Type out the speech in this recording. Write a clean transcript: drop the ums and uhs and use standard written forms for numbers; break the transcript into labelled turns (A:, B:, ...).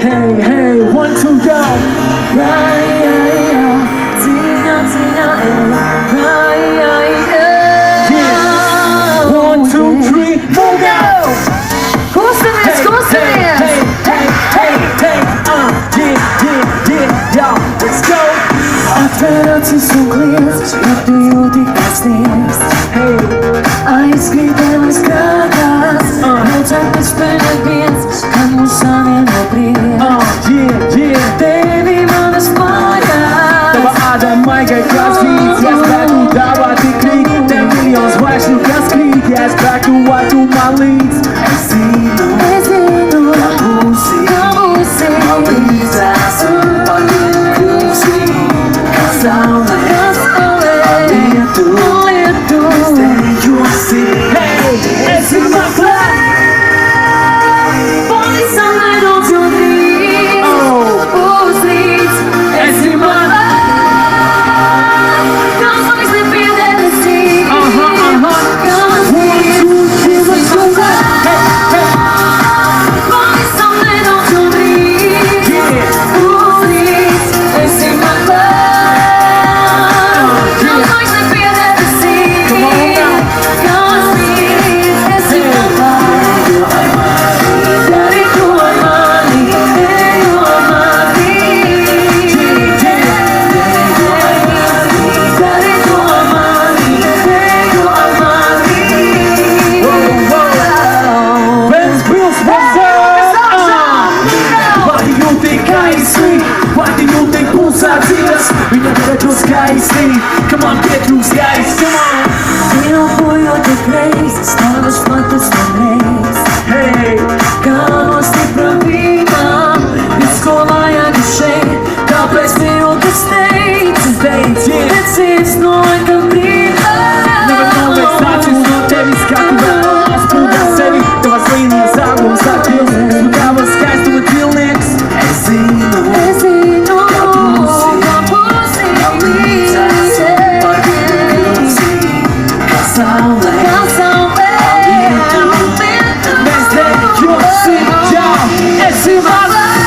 A: Hey, hey, 1, 2, go. Yeah. 1, 2, 3, move out.
B: 고스미스 고스미스
A: Yo, let's go.
B: After some clears, what do you think that's this?
A: Hey,
B: Ice cream and ice crackers No time to spend a beans Come on, sunny, no breeze
A: yeah.
B: Baby, man, it's fire
A: Давай адам майкой краски. Я спрягу, давай ты крик. Ten millions, важных краски. Я спрягу, what do my leads?
B: Vecino,
A: Pussy,
B: Cabusi
A: Lisa, super cruisy. Casale,
B: Only tu
A: stay you see. Hey, it's in my club.
B: Only sunlight on your dreams
A: Oh,
B: Who sleeps?
A: it's in my
B: Come on, sleep in the sea Come on,
A: 1, 2, 3, let's go.
B: Only sunlight on your dreams
A: Yeah.
B: Who sleeps? It's in my love Come on, sleep in the sea
A: Come on now.
B: Come on, sleep It's in my love Daddy, you are money Daddy, you are money Daddy, you are money Daddy, you are money
A: Benz Bills, what's up? Why do you think I sleep? Why do you think pulsations? We never let those guys sleep. Come on, get those guys, come on.
B: Vino fujo te grace Stavaš matas na grace
A: Hey,
B: Kao si pravima Iskolaja duše Kao pesmiju the states
A: States, yeah.
B: It's no one can breathe
A: never know where starting, no tebi skakuje. Spuga sebi, da vas linija zagom zakrio. Smutava skies to a deal next. Ezino,
B: Vecino,
A: Cabusi,
B: Cabusi
A: Casale,
B: Casale
A: let's let you see, yo. It's in my life.